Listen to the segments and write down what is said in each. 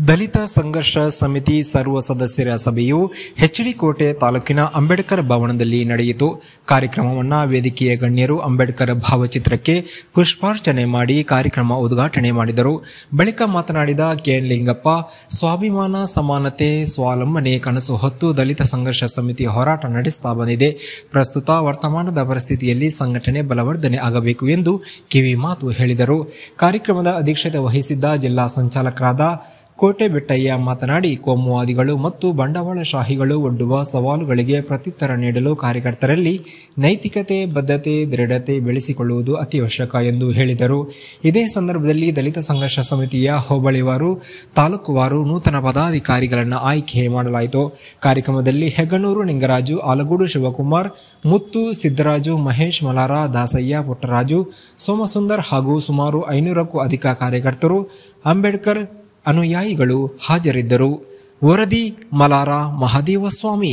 ದಲಿತ ಸಂಘರ್ಷ ಸಮಿತಿ ಸರ್ವ ಸದಸ್ಯರ ಸಭೆಯು ಹೆಚ್ಡಿಕೋಟೆ ತಾಲೂಕಿನ ಅಂಬೇಡ್ಕರ್ ಭವನದಲ್ಲಿ ನಡೆಯಿತು. ಕಾರ್ಯಕ್ರಮವನ್ನು ವೇದಿಕೆಯ ಗಣ್ಯರು ಅಂಬೇಡ್ಕರ್ ಭಾವಚಿತ್ರಕ್ಕೆ ಪುಷ್ಪಾರ್ಚನೆ ಮಾಡಿ ಕಾರ್ಯಕ್ರಮ ಉದ್ಘಾಟನೆ ಮಾಡಿದರು. ಬಳಿಕ ಮಾತನಾಡಿದ ಕೆಎನ್ ಲಿಂಗಪ್ಪ, ಸ್ವಾಭಿಮಾನ, ಸಮಾನತೆ, ಸ್ವಾವಲಂಬನೆ ಕನಸು ಹೊತ್ತು ದಲಿತ ಸಂಘರ್ಷ ಸಮಿತಿ ಹೋರಾಟ ನಡೆಸುತ್ತಾ ಬಂದಿದೆ. ಪ್ರಸ್ತುತ ವರ್ತಮಾನದ ಪರಿಸ್ಥಿತಿಯಲ್ಲಿ ಸಂಘಟನೆ ಬಲವರ್ಧನೆ ಆಗಬೇಕು ಎಂದು ಕಿವಿ ಮಾತು ಹೇಳಿದರು. ಕಾರ್ಯಕ್ರಮದ ಅಧ್ಯಕ್ಷತೆ ವಹಿಸಿದ್ದ ಜಿಲ್ಲಾ ಸಂಚಾಲಕರಾದ ಕೋಟೆ ಬೆಟ್ಟಯ್ಯ ಮಾತನಾಡಿ, ಕೋಮುವಾದಿಗಳು ಮತ್ತು ಬಂಡವಾಳಶಾಹಿಗಳು ಒಡ್ಡುವ ಸವಾಲುಗಳಿಗೆ ಪ್ರತ್ಯುತ್ತರ ನೀಡಲು ಕಾರ್ಯಕರ್ತರಲ್ಲಿ ನೈತಿಕತೆ, ಬದ್ಧತೆ, ದೃಢತೆ ಬೆಳೆಸಿಕೊಳ್ಳುವುದು ಅತ್ಯವಶ್ಯಕ ಎಂದು ಹೇಳಿದರು. ಇದೇ ಸಂದರ್ಭದಲ್ಲಿ ದಲಿತ ಸಂಘರ್ಷ ಸಮಿತಿಯ ಹೋಬಳಿವಾರು, ತಾಲೂಕುವಾರು ನೂತನ ಪದಾಧಿಕಾರಿಗಳನ್ನು ಆಯ್ಕೆ ಮಾಡಲಾಯಿತು. ಕಾರ್ಯಕ್ರಮದಲ್ಲಿ ಹೆಗ್ಗನೂರು ನಿಂಗರಾಜು, ಆಲಗೂಡು ಶಿವಕುಮಾರ್, ಮುತ್ತು ಸಿದ್ದರಾಜು, ಮಹೇಶ್ ಮಲಾರ, ದಾಸಯ್ಯ ಪುಟ್ಟರಾಜು, ಸೋಮಸುಂದರ್ ಹಾಗೂ ಸುಮಾರು 500ಕ್ಕೂ ಅಧಿಕ ಕಾರ್ಯಕರ್ತರು, ಅಂಬೇಡ್ಕರ್ ಅನುಯಾಯಿಗಳು ಹಾಜರಿದ್ದರು. ವರದಿ ಮಲಾರ ಮಹಾದೇವಸ್ವಾಮಿ.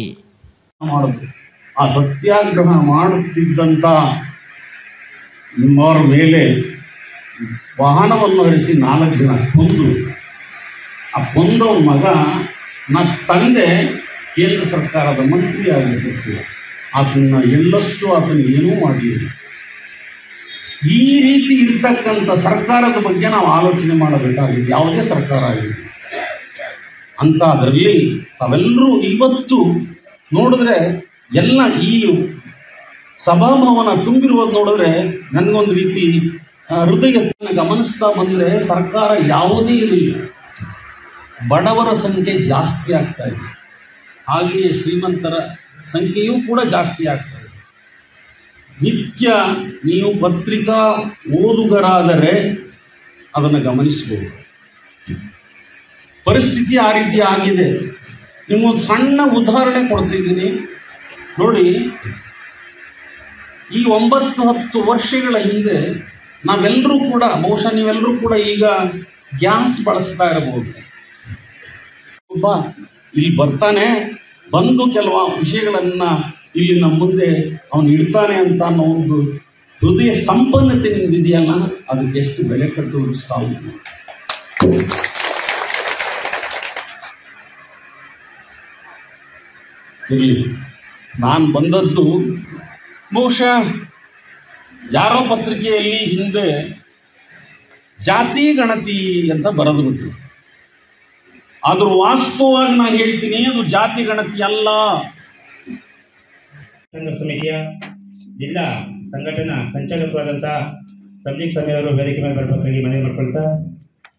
ಆ ಸತ್ಯಾಗ್ರಹ ಮಾಡುತ್ತಿದ್ದಂತ ನಿಮ್ಮವರ ಮೇಲೆ ವಾಹನವನ್ನು ಹರಿಸಿ 4 ಜನ ಕೊಂದು, ಆ ಕೊಂದವ ಮಗ ನನ್ನ ತಂದೆ ಕೇಂದ್ರ ಸರ್ಕಾರದ ಮಂತ್ರಿ ಆಗಿರಬೇಕು. ಅದನ್ನ ಎಲ್ಲಷ್ಟು ಅದನ್ನು ಏನೂ ಮಾಡಲಿಲ್ಲ. ಈ ರೀತಿ ಇರ್ತಕ್ಕಂಥ ಸರ್ಕಾರದ ಬಗ್ಗೆ ನಾವು ಆಲೋಚನೆ ಮಾಡಬೇಕಾಗಿದೆ, ಯಾವುದೇ ಸರ್ಕಾರ ಆಗಿದೆ ಅಂತ. ಅದರಲ್ಲಿ ತಾವೆಲ್ಲರೂ ಇವತ್ತು ನೋಡಿದ್ರೆ ಎಲ್ಲ ಈ ಸಭಾಭವನ ತುಂಬಿರುವುದು ನೋಡಿದ್ರೆ ನನಗೊಂದು ರೀತಿ ಹೃದಯ ಗಮನಿಸ್ತಾ ಬಂದರೆ ಸರ್ಕಾರ ಯಾವುದೇ ಇರಲಿಲ್ಲ, ಬಡವರ ಸಂಖ್ಯೆ ಜಾಸ್ತಿ ಆಗ್ತಾ ಇದೆ, ಹಾಗೆಯೇ ಶ್ರೀಮಂತರ ಸಂಖ್ಯೆಯೂ ಕೂಡ ಜಾಸ್ತಿ ಆಗ್ತಾ ಇದೆ. ನಿತ್ಯ ನೀವು ಪತ್ರಿಕಾ ಓದುಗರಾದರೆ ಅದನ್ನು ಗಮನಿಸಬಹುದು. ಪರಿಸ್ಥಿತಿ ಆ ರೀತಿ ಆಗಿದೆ. ನಿಮಗೊಂದು ಸಣ್ಣ ಉದಾಹರಣೆ ಕೊಡ್ತಿದ್ದೀನಿ ನೋಡಿ. ಈ 9-10 ವರ್ಷಗಳ ಹಿಂದೆ ನಾವೆಲ್ಲರೂ ಕೂಡ, ಬಹುಶಃ ನೀವೆಲ್ಲರೂ ಕೂಡ ಈಗ ಗ್ಯಾಸ್ ಬಳಸ್ತಾ ಇರಬಹುದು. ಒಬ್ಬ ಇಲ್ಲಿ ಬರ್ತಾನೆ, ಬಂದು ಕೆಲವು ವಿಷಯಗಳನ್ನು ಇಲ್ಲಿ ನಮ್ಮ ಮುಂದೆ ಅವನು ಇಡ್ತಾನೆ ಅಂತ ಅನ್ನೋ ಒಂದು ಹೃದಯ ಸಂಪನ್ನತೆ ನಿಮ್ದಿದೆಯಲ್ಲ, ಅದಕ್ಕೆ ಎಷ್ಟು ಬೆಲೆ ಕಟ್ಟುವುದು ಸಾಧ್ಯ. ಇರಲಿ, ನಾನು ಬಂದದ್ದು ಬಹುಶಃ ಯಾರೋ ಪತ್ರಿಕೆಯಲ್ಲಿ ಹಿಂದೆ ಜಾತಿ ಗಣತಿ ಅಂತ ಬರೆದು ಬಿಟ್ರು. ಆದರೂ ವಾಸ್ತವವಾಗಿ ನಾನು ಹೇಳ್ತೀನಿ, ಅದು ಜಾತಿ ಗಣತಿ ಅಲ್ಲ. ಸಂಘ ಸಮಿತಿಯ ಜಿಲ್ಲಾ ಸಂಘಟನಾ ಸಂಚಾಲಕರಾದಂತಹ ಸಂದೀಪ್ ಸ್ವಾಮಿಯವರು ವೇದಿಕೆ ಮೇಲೆ ಬರಬೇಕಾಗಿ ಮನವಿ ಮಾಡಿಕೊಳ್ತಾ,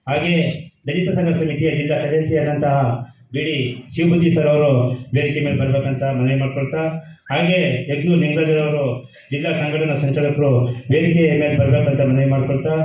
ಹಾಗೆ ದಲಿತ ಸಂಘ ಸಮಿತಿಯ ಜಿಲ್ಲಾ ಕಾರ್ಯದರ್ಶಿಯಾದಂತಹ ಬಿಡಿ ಶಿವಬುದ್ಧಿ ಸರ್ ಅವರು ವೇದಿಕೆ ಮೇಲೆ ಬರಬೇಕಂತ ಮನವಿ ಮಾಡಿಕೊಳ್ತಾ, ಹಾಗೆ ಹೆಗ್ನೂರು ನಿಂಗರಾಜರವರು ಜಿಲ್ಲಾ ಸಂಘಟನಾ ಸಂಚಾಲಕರು ವೇದಿಕೆ ಮೇಲೆ ಬರಬೇಕಂತ ಮನವಿ ಮಾಡಿಕೊಳ್ತಾ